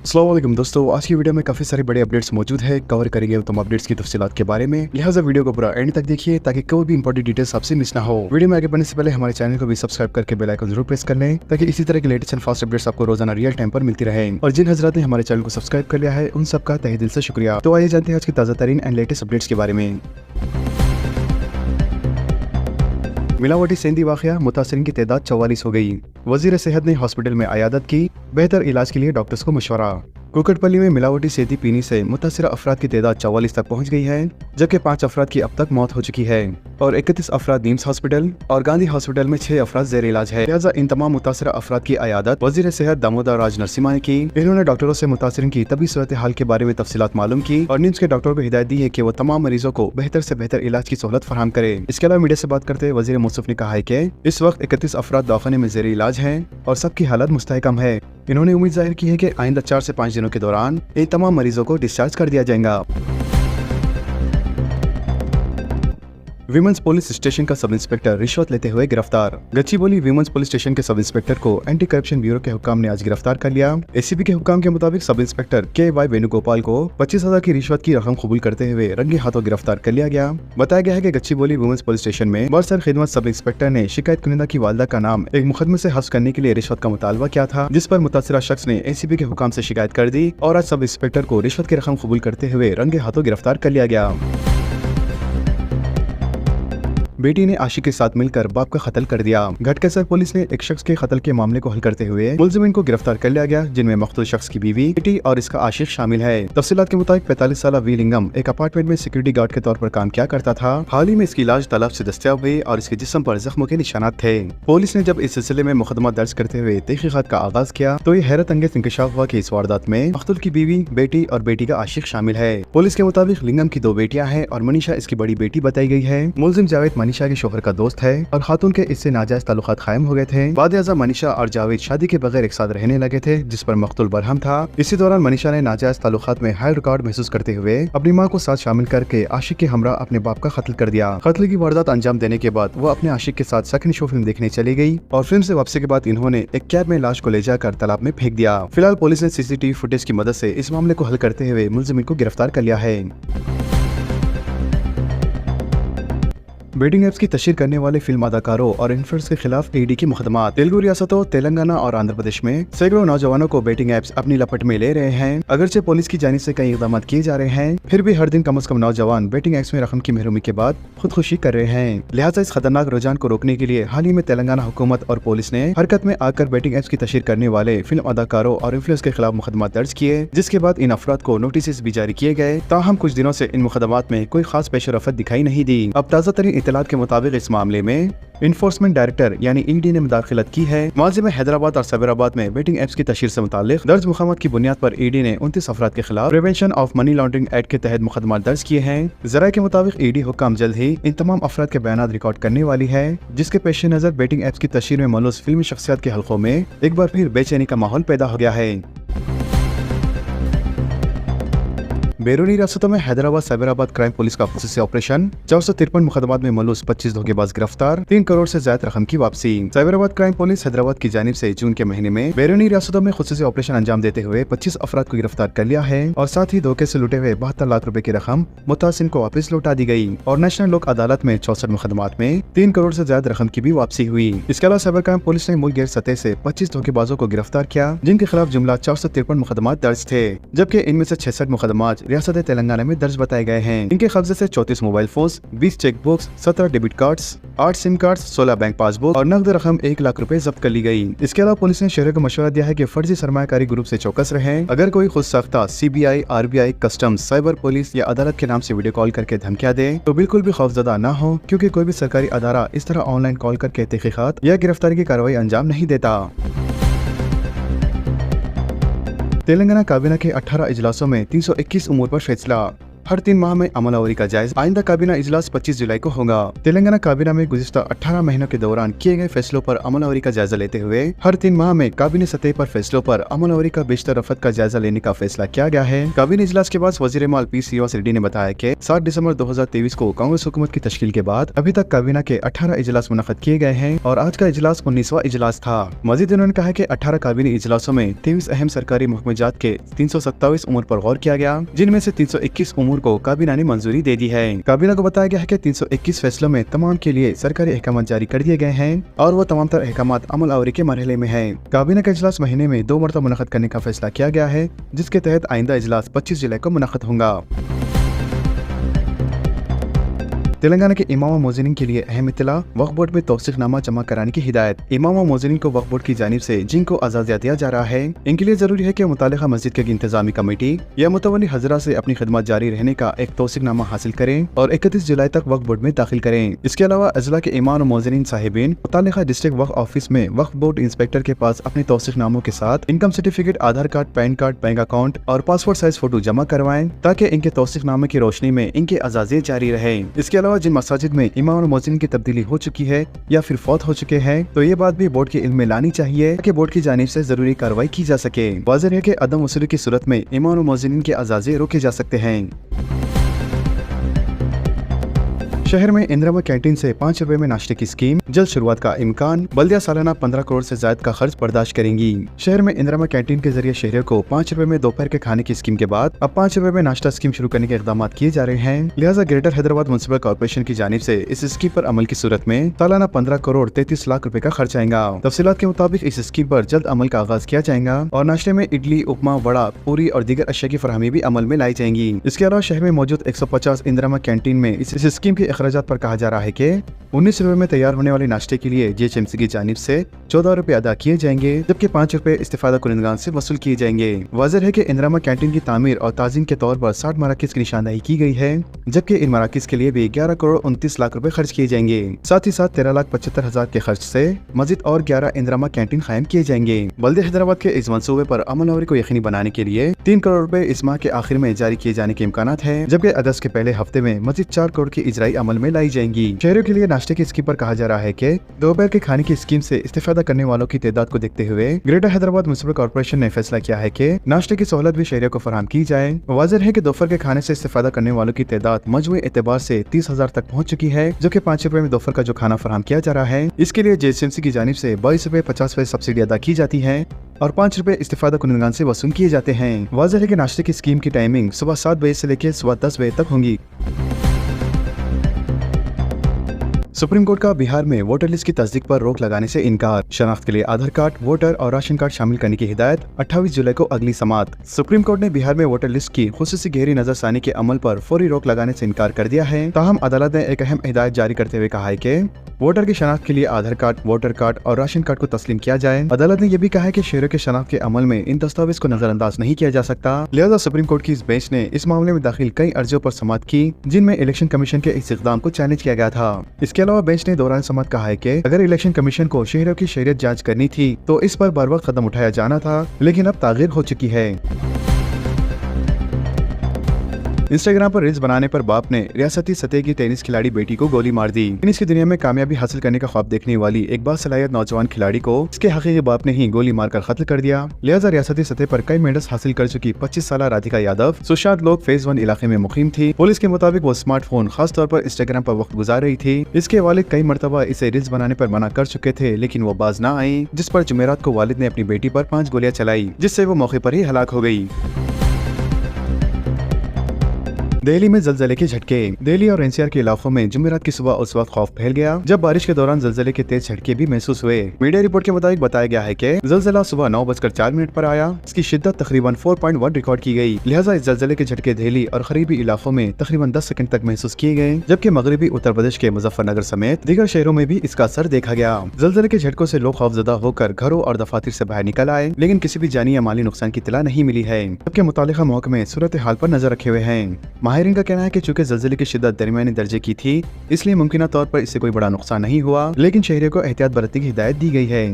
अस्सलाम वालेकुम दोस्तों, आज की वीडियो में काफ़ी सारे बड़े अपडेट्स मौजूद है। कवर करेंगे तुम अपडेट्स की तफसीलात के बारे में, लिहाजा वीडियो को पूरा एंड तक देखिए ताकि कोई भी इंपॉर्टेंट डिटेल्स आपसे मिस ना हो। वीडियो में आगे बढ़ने से पहले हमारे चैनल को भी सब्सक्राइब करके बेल आइकन जरूर प्रेस कर लें ताकि इसी तरह के लेटेस्ट एंड फास्ट अपडेट्स आपको रोजाना रियल टाइम पर मिलती रहे। और जिन हजरात ने हमारे चैनल को सब्सक्राइब कर लिया है उन सबका तहे दिल से शुक्रिया। तो आइए जानते हैं आज की ताज़ा तरीन एंड लेटेस्ट अपडेट्स के बारे में। मिलावटी सेंधी वाकया, मुतासरीन की तादाद 44 हो गई। वजीर सेहत ने हॉस्पिटल में अयादत की, बेहतर इलाज के लिए डॉक्टर्स को मशवरा। कुकटपल्ली में मिलावटी सेंधी पीने से मुतासरा अफराद की तादाद 44 तक पहुंच गई है, जबकि 5 अफराद की अब तक मौत हो चुकी है और 31 अफराद नीम्स हॉस्पिटल और गांधी हॉस्पिटल में 6 अफराद जेर इलाज है। लिहाजा इन तमाम मुतासरा अफराद की अयादत वजीर सेहत दामोदर राज नरसिम्हा ने की। इन्होंने डॉक्टरों से मुतासरीन की तबी सूरत हाल के बारे में तफसीलात मालूम की और नीम्स के डॉक्टरों को हिदायत दी है कि वो तमाम मरीजों को बेहतर से बेहतर इलाज की सहूलत फराहम करे। इसके अलावा मीडिया से बात करते हुए वजीर मौसूफ ने कहा है कि इस वक्त 31 अफराद दवाखाने में जेर इलाज हैं और सबकी हालत मुस्तहकम है। इन्होंने उम्मीद जाहिर की है कि आइंदा 4 से 5 दिनों के दौरान इन तमाम मरीजों को डिस्चार्ज कर दिया जाएगा। विमेंस पुलिस स्टेशन का सब इंस्पेक्टर रिश्वत लेते हुए गिरफ्तार। गच्चीबोली विमेंस पुलिस स्टेशन के सब इंस्पेक्टर को एंटी करप्शन ब्यूरो के हुक्काम ने आज गिरफ्तार कर लिया। एसीपी के हुक्काम के मुताबिक सब इंस्पेक्टर KY वेणुगोपाल को 25,000 की रिश्वत की रकम कबूल करते हुए रंगे हाथों गिरफ्तार कर लिया गया। बताया गया है कि गच्चीबोली विमेंस पुलिस स्टेशन में बरसर खिदमत सब इंस्पेक्टर ने शिकायत कुनिंदा की वालदा का नाम एक मुकदमे से हफ्स करने के लिए रिश्वत का मुतालबा किया था, जिस पर मुतासरा शख्स ने एसीपी के हुक्काम से शिकायत कर दी और आज सब इंस्पेक्टर को रिश्वत की रकम कबूल करते हुए रंगे हाथों गिरफ्तार कर लिया गया। बेटी ने आशिक के साथ मिलकर बाप का कत्ल कर दिया। घटकेसर पुलिस ने एक शख्स के कत्ल के मामले को हल करते हुए मुलजिमीन को गिरफ्तार कर लिया गया, जिनमें मकतूल शख्स की बीवी, बेटी और इसका आशिक शामिल है। तफसीलात के मुताबिक 45 साल वी लिंगम एक अपार्टमेंट में सिक्योरिटी गार्ड के तौर पर काम किया करता था। हाल ही में इसकी इलाज तालाब से दस्तयाब हुई और इसके जिस्म पर जख्मों के निशानात थे। पुलिस ने जब इस सिलसिले में मुकदमा दर्ज करते हुए तहकीकात का आगाज किया तो ये हैरत अंगेज इंकशाफ हुआ कि इस वारदात में मकतूल की बीवी, बेटी और बेटी का आशिक शामिल है। पुलिस के मुताबिक लिंगम की 2 बेटियां हैं और मनीषा इसकी बड़ी बेटी बताई गई है। मुलजिम जावेद मनीषा के शोहर का दोस्त है और खातून के इससे नाजायज ताल्लुकात कायम हो गए थे। बाद मनीषा और जावेद शादी के बगैर एक साथ रहने लगे थे, जिस पर मकतूल बरहम था। इसी दौरान मनीषा ने नाजायज ताल्लुकात में हाई रिकॉर्ड महसूस करते हुए अपनी मां को साथ शामिल करके आशिक के हमरा अपने बाप का कत्ल कर दिया। कत्ल की वारदात अंजाम देने के बाद वो अपने आशिक के साथ सेकंड शो फिल्म देखने चली गई और फिल्म से वापसी के बाद इन्होंने एक कैब में लाश को ले जाकर तालाब में फेंक दिया। फिलहाल पुलिस ने CCTV फुटेज की मदद से इस मामले को हल करते हुए मुलजिम को गिरफ्तार कर लिया है। बेटिंग एप्स की तशहीर करने वाले फिल्म अदाकारों और इन्फ्लुएंसर्स के खिलाफ ED की मुकदमात। तेलुगु रियासतों तेलंगाना और आंध्र प्रदेश में सैकड़ों नौजवानों को बेटिंग एप्स अपनी लपट में ले रहे हैं। अगरचे पुलिस की जानिब से कई इकदाम किए जा रहे हैं, फिर भी हर दिन कम से कम नौजवान बेटिंग एप्स में रकम की महरूमी के बाद खुदकुशी कर रहे हैं। लिहाजा इस खतरनाक रुझान को रोकने के लिए हाल ही में तेलंगाना हुकूमत और पुलिस ने हरकत में आकर बेटिंग एप्स की तशहीर करने वाले फिल्म अदाकारों और इन्फ्लुएंसर्स के खिलाफ मुकदमा दर्ज किए, जिसके बाद इन अफराद को नोटिस भी जारी किए गए। ताहम कुछ दिनों से इन मुकदमात में कोई खास पेशरफत दिखाई नहीं दी। अब ताज़ा तरीन इत्तलात के मुताबिक इस मामले में इन्फोर्समेंट डायरेक्टर यानी ED ने मुदाखलत की है। माज़ी में हैदराबाद और सबराबाद में बेटिंग एप्स की तशहीर से मुताल्लिक दर्ज मुकदमात की बुनियाद पर ED ने 29 अफराद के खिलाफ prevention of money laundering act के तहत मुकदमा दर्ज किए हैं। ज़राए के मुताबिक ED हुक्म जल्द ही इन तमाम अफराद के बयान रिकॉर्ड करने वाली है, जिसके पेश नजर बेटिंग एप्स की तशहीर में मलूस फिल्मी शख्सियत के हल्कों में एक बार फिर बेचैनी का माहौल पैदा हो गया है। बैरूनी रियासतों में हैदराबाद साइबराबाद क्राइम पुलिस का खुसूसी ऑपरेशन। 453 मुकदमात में मलूस 25 धोखेबाज गिरफ्तार, 3 करोड़ से ज्यादा रकम की वापसी। साइबराबाद क्राइम पुलिस हैदराबाद की जानिब से जून के महीने में बैरूनी रियासतों में खुसूसी ऑपरेशन अंजाम देते हुए 25 अफराद को गिरफ्तार कर लिया है और साथ ही धोखे से लुटे हुए 72 लाख रुपए की रकम मुतासिन को वापस लौटा दी गई और नेशनल लोक अदालत में 64 मुकदमात में 3 करोड़ से ज्यादा रकम की भी वापसी हुई। इसके अलावा साइबर क्राइम पुलिस ने मुल्क गैर सतह से 25 धोखेबाजों को गिरफ्तार किया, जिनके खिलाफ जुमला 453 मुकदमात दर्ज थे, जबकि इनमें से 66 मुकदमात रियासत तेलंगाना में दर्ज बताए गए हैं। इनके कब्जे से 34 mobile phones, 20 cheque books, 17 debit cards, 8 SIM cards, 16 bank passbook और नकद रकम 1 लाख रुपए जब्त कर ली गई। इसके अलावा पुलिस ने शहरों को मशवरा दिया है कि फर्जी सरमायाकारी ग्रुप से चौकस रहें। अगर कोई खुद साख्ता CBI, RBI, customs, cyber police या अदालत के नाम से वीडियो कॉल करके धमकियां दे तो बिल्कुल भी खौफजदा न हो, क्योंकि कोई भी सरकारी अदारा इस तरह ऑनलाइन कॉल करके तहकीकात या गिरफ्तारी की कार्रवाई अंजाम नहीं देता। तेलंगाना काबीना के 18 इजलासों में 321 उमूर पर फैसला। हर 3 माह में अमलावरी का जायजा। आइंदा काबीना इजलास 25 जुलाई को होगा। तेलंगाना काबीना में गुज़िश्ता 18 महीनों के दौरान किए गए फैसलों पर अमलावरी का जायजा लेते हुए हर 3 माह में काबीना सतह पर फैसलों पर अमलावरी का बेशतर रफत का जायजा लेने का फैसला किया गया है। काबीना इजलास के बाद वज़ीर माल पी श्रीनिवास रेड्डी ने बताया कि 7 दिसंबर 2023 को कांग्रेस हुकूमत की तश्कील के बाद अभी तक काबीना के 18 इजलास मुनक़्क़द किए गए हैं और आज का इजलास 19वां इजलास था। मजीद उन्होंने कहा कि 18 काबीना इजलासों में 23 अहम सरकारी महकमेजात के 327 उमूर पर गौर किया गया, जिनमें से 321 उमूर को काबीना ने मंजूरी दे दी है। काबीना को बताया गया है कि 321 फैसलों में तमाम के लिए सरकारी अहकाम जारी कर दिए गए हैं और वो तमाम तर अहकाम अमल आवरी के मरहले में है। काबीना का इजलास महीने में 2 मरतबा मुनक़्क़द करने का फैसला किया गया है, जिसके तहत आइंदा इजलास 25 जुलाई को मुनक़्क़द होगा। तेलंगाना के इमाम व मोज़िनीन के लिए अहम इत्तला, वक्फ बोर्ड में तौसीक़नामा जमा कराने की हिदायत। इमाम व मोज़िनीन को वक्फ बोर्ड की जानिब से जिनको अज़ाज़िया दिया जा रहा है, इनके लिए जरूरी है कि मुतालिका मस्जिद के इंतजामी कमेटी या मुतवल्ली हज़रा से अपनी खिदमत जारी रहने का एक तौसीक़नामा हासिल करें और 31 जुलाई तक वक्फ बोर्ड में दाखिल करें। इसके अलावा अज़ला के इमाम व मोज़िनीन साहिबीन मुतालिका डिस्ट्रिक्ट वक्फ ऑफिस में वक्फ बोर्ड इंस्पेक्टर के पास अपने तौसीक़नामों के साथ income certificate, Aadhaar card, PAN card, bank account और पासपोर्ट साइज फोटो जमा करवाएं ताकि इनके तौसीक़नामे की रोशनी में इनके अज़ाज़िया जारी रहे। इसके अलावा जिन मसाजिद में इमाम और मोज़िन की तब्दीली हो चुकी है या फिर फौत हो चुके हैं तो ये बात भी बोर्ड के इल्म में लानी चाहिए कि बोर्ड की जानिब से जरूरी कार्रवाई की जा सके। वाज़ेह है कि अदम वसूली की सूरत में इमाम और मोज़िन के अज़ाज़िया रोके जा सकते हैं। शहर में इंदिरा कैंटीन से 5 रुपए में नाश्ते की स्कीम, जल्द शुरुआत का इम्कान। बल्दिया सालाना 15 करोड़ से ज्यादा का खर्च बर्दाश्त करेंगी। शहर में इंदिरा कैंटीन के जरिए शहरियों को 5 रुपए में दोपहर के खाने की स्कीम के बाद अब 5 रुपए में नाश्ता स्कीम शुरू करने के इकदाम किए जा रहे हैं। लिहाजा ग्रेटर हैदराबाद म्युनिसिपल कॉर्पोरेशन की जानिब से इस स्कीम पर अमल की सूरत में सालाना 15 करोड़ 33 लाख रुपए का खर्च आएगा। तफसीलात के मुताबिक इस स्कीम पर जल्द अमल का आगाज किया जाएगा और नाश्ते में इडली, उपमा, वड़ा, पूरी और दीगर अशिया की फरहमी भी अमल में लाई जाएंगी। इसके अलावा शहर में मौजूद 150 इंदिरा कैंटीन में इस स्कीम के अखराजात पर कहा जा रहा है कि 19 रुपए में तैयार होने वाले नाश्ते के लिए जीएचएमसी की जानिब से 14 रुपए अदा किए जाएंगे, जबकि 5 रुपए इस्तिफादा कुनिंदगान से वसूल किए जाएंगे। वाज़ेह है कि इंदिरा कैंटीन की तामीर और ताज़ीम के तौर पर 60 मराकिज़ की निशानदही की गई है, जबकि इन मराकिज़ के लिए भी 11 करोड़ 29 लाख रुपए खर्च किए जाएंगे। साथ ही साथ 13,75,000 के खर्च से मजीद और 11 इंदिरा कैंटीन कायम किए जाएंगे। बल्दिया हैदराबाद के इस मंसूबे पर अमल को यकीनी बनाने के लिए 3 करोड़ रुपए इस माह के आखिर में जारी किए जाने के इम्कानात है, जबकि अगस्त के पहले हफ्ते में मजीद 4 करोड़ की इजराई अमल में लाई जाएंगी। शहरियों के लिए नाश्ते की स्कीम पर कहा जा रहा है कि दोपहर के खाने की स्कीम से इस्तेफादा करने वालों की तादाद को देखते हुए ग्रेटर हैदराबाद म्युनिसिपल कॉर्पोरेशन ने फैसला किया है कि नाश्ते की सहूलत भी शहरियों को फराहम की जाए। वाज़ेह है कि दोपहर के खाने से इस्तेफादा करने वालों की तादाद मजमूई एतबार से 30,000 तक पहुंच चुकी है, जो कि 5 रुपए में दोपहर का जो खाना फराहम किया जा रहा है, इसके लिए जीएचएमसी की जानिब से 22 रुपए 50 पैसे सब्सिडी अदा की जाती है और 5 रुपए इस्तेफादा कुनिंदगान से वसूल किए जाते हैं। वाज़ेह है कि नाश्ते की स्कीम की टाइमिंग सुबह 7 बजे से लेकर सुबह 10 बजे तक होंगी। सुप्रीम कोर्ट का बिहार में वोटर लिस्ट की तस्दीक पर रोक लगाने से इनकार। शनाख्त के लिए आधार कार्ड, वोटर और राशन कार्ड शामिल करने की हिदायत। 28 जुलाई को अगली समात। सुप्रीम कोर्ट ने बिहार में वोटर लिस्ट की खुसूसी गहरी नजरसानी के अमल पर फौरी रोक लगाने से इनकार कर दिया है। ताहम अदालत ने एक अहम हिदायत जारी करते हुए कहा है कि वोटर की शनाख्त के लिए आधार कार्ड, वोटर कार्ड और राशन कार्ड को तस्लीम किया जाए। अदालत ने यह भी कहा है कि शहरों के शनाख्त के अमल में इन दस्तावेज को नजरअंदाज नहीं किया जा सकता। लिहाजा सुप्रीम कोर्ट की इस बेंच ने इस मामले में दाखिल कई अर्जियों पर समाअत की, जिनमें इलेक्शन कमीशन के इस इक़दाम को चैलेंज किया गया था। इसके अलावा बेंच ने दौरान समाअत कहा है कि अगर इलेक्शन कमीशन को शहरों की शहरियत जांच करनी थी तो इस पर बर वक्त कदम उठाया जाना था, लेकिन अब तागीर हो चुकी है। इंस्टाग्राम पर रील्स बनाने पर बाप ने रियासती सतह की टेनिस खिलाड़ी बेटी को गोली मार दी। टेनिस की दुनिया में कामयाबी हासिल करने का ख्वाब देखने वाली एक बासलाहियत नौजवान खिलाड़ी को इसके हकीकी बाप ने ही गोली मारकर कत्ल कर दिया। लिहाजा रियासती सतह पर कई मेडल्स हासिल कर चुकी 25 साल राधिका यादव सुशांत लोक फेज 1 इलाके में मुकीम थी। पुलिस के मुताबिक वो स्मार्टफोन खास तौर पर इंस्टाग्राम पर वक्त गुजार रही थी। इसके वालिद कई मरतबा इसे रील्स बनाने पर मना कर चुके थे, लेकिन वो बाज न आई, जिस पर जुमेरात को वालिद ने अपनी बेटी पर 5 गोलियां चलाई, जिससे वो मौके पर ही हलाक हो गई। दिल्ली में जलजले के झटके। दिल्ली और एनसीआर के इलाकों में जुमेरात की सुबह उस वक्त खौफ फैल गया जब बारिश के दौरान जलजले के तेज झटके भी महसूस हुए। मीडिया रिपोर्ट के मुताबिक बताया गया है कि जलजला सुबह 9:04 पर आया। इसकी शिद्दत तकरीबन 4.1 रिकॉर्ड की गई। लिहाजा इस जलजले के झटके दिल्ली और करीबी इलाकों में तकरीबन 10 सेकंड तक महसूस किए गए, जबकि मगरबी उत्तर प्रदेश के मुजफ्फरनगर समेत दीगर शहरों में भी इसका असर देखा गया। जलजले के झटकों से लोग खौफजदा होकर घरों और दफातर से बाहर निकल आए, लेकिन किसी भी जानी या माली नुकसान की इत्तला नहीं मिली है, जबकि मुतालिका महकमे सूरत हाल पर नजर रखे हुए हैं। माहिरीन का कहना है कि चूंकि ज़लज़ले की शिद्दत दरमियानी दर्जे की थी, इसलिए मुमकिन तौर पर इससे कोई बड़ा नुकसान नहीं हुआ, लेकिन शहरियों को एहतियात बरतने की हिदायत दी गई है।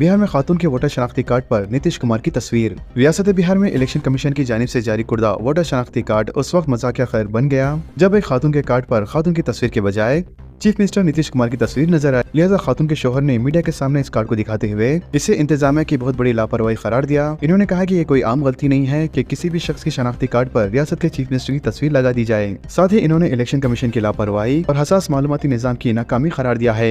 बिहार में खातून के वोटर शनाख्ती कार्ड पर नीतीश कुमार की तस्वीर। रियासत बिहार में इलेक्शन कमीशन की जानिब से जारी कुर्दा वोटर शनाख्ती कार्ड उस वक्त मजाकिया खैर बन गया जब एक खातून के कार्ड पर खातून की तस्वीर के बजाय चीफ मिनिस्टर नीतीश कुमार की तस्वीर नजर आई। लिहाजा खातून के शोहर ने मीडिया के सामने इस कार्ड को दिखाते हुए इसे इंतजामिया की बहुत बड़ी लापरवाही करार दिया। इन्होंने कहा कि ये कोई आम गलती नहीं है कि किसी भी शख्स के शनाख्ती कार्ड पर रियासत के चीफ मिनिस्टर की तस्वीर लगा दी जाए। साथ ही इन्होंने इलेक्शन कमीशन की लापरवाही और हसास मालूमाती निजाम की नाकामी करार दिया है।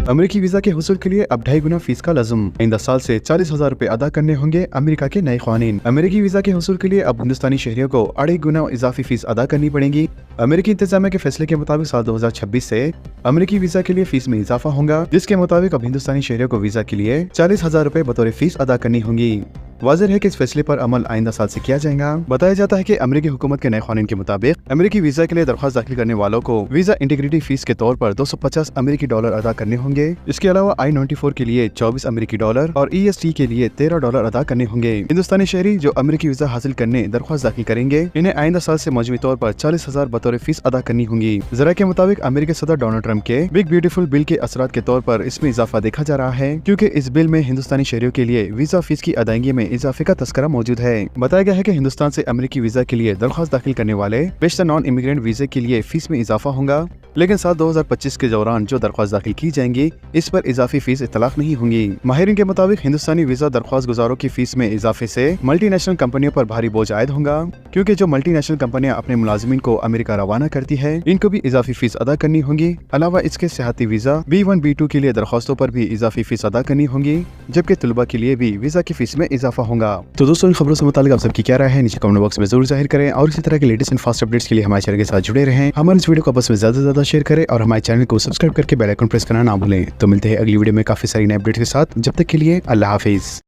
अमेरिकी वीजा के हुसूल के लिए अब 2.5 गुना फीस का लज़्म। आइंदा साल से 40,000 रुपए अदा करने होंगे अमेरिका के नए कानून। अमेरिकी वीजा के हुसूल के लिए अब हिंदुस्तानी शहरियों को 2.5 गुना इजाफी फीस अदा करनी पड़ेगी। अमेरिकी इंतजामिया के फैसले के मुताबिक साल 2026 से अमेरिकी वीजा के लिए फीस में इजाफा होगा, जिसके मुताबिक अब हिंदुस्तानी शहरियों को वीजा के लिए 40,000 रुपए बतौर फीस अदा करनी होंगी। वाज़ेह है कि इस फैसले पर अमल आइंदा साल से किया जाएगा। बताया जाता है कि अमेरिकी हुकूमत के नए कानून के मुताबिक अमेरिकी वीजा के लिए दरख्वास्त दाखिल करने वालों को वीजा इंटीग्रिटी फीस के तौर पर 250 अमेरिकी डॉलर अदा करने होंगे। इसके अलावा I-94 के लिए 24 अमेरिकी डॉलर और EST के लिए 13 डॉलर अदा करने होंगे। हिंदुस्तानी शहरी जो अमेरिकी वीजा हासिल करने दरख्वास्त दाखिल करेंगे, इन्हें आइंदा साल से मजमूई तौर पर 40,000 बतौर फीस अदा करनी होंगी। जरा के मुताबिक अमेरिकी सदर डोनाल्ड ट्रंप के बिग ब्यूटीफुल बिल के असरात के तौर पर इसमें इजाफा देखा जा रहा है, क्योंकि इस बिल में हिंदुस्तानी शहरियों के लिए वीजा फीस की अदायगी में इजाफे का तस्करा मौजूद है। बताया गया है कि हिंदुस्तान से अमेरिकी वीजा के लिए दरख्वास्त दाखिल करने वाले बेशतर नॉन इमिग्रेंट वीजे के लिए फीस में इजाफा होगा, लेकिन साल 2025 के दौरान जो दरख्वास्त दाखिल की जाएंगी इस पर इजाफी फीस इतलाक नहीं होंगी। माहिरीन के मुताबिक हिंदुस्तानी वीजा दरख्वास्त गुजारों की फीस में इजाफे से मल्टीनेशनल कंपनियों पर भारी बोझ आयद होगा, क्योंकि जो मल्टीनेशनल कंपनियां अपने मुलाजिमीन को अमेरिका रवाना करती है इनको भी इजाफी फीस अदा करनी होगी। अलावा इसके सियाहती वीजा B1 B2 के लिए दरख्वास्तों पर भी इजाफी फीस अदा करनी होगी, जबकि तुलबा के लिए भी वीजा की फीस में इजाफा होगा। तो दोस्तों, इन खबरों से मुताल्लिक आप सबकी क्या राय है नीचे कमेंट बॉक्स में जरूर जाहिर करें और इसी तरह के लेटेस्ट एंड फास्ट अपडेट्स के लिए हमारे चैनल के साथ जुड़े रहें। हमारे इस वीडियो को आपस में ज्यादा से ज्यादा शेयर करें और हमारे चैनल को सब्सक्राइब करके बेल आइकन प्रेस करना ना भूलें। तो मिलते हैं अगली वीडियो में काफी सारी नई अपडेट्स के साथ। जब तक के लिए अल्लाह हाफिज।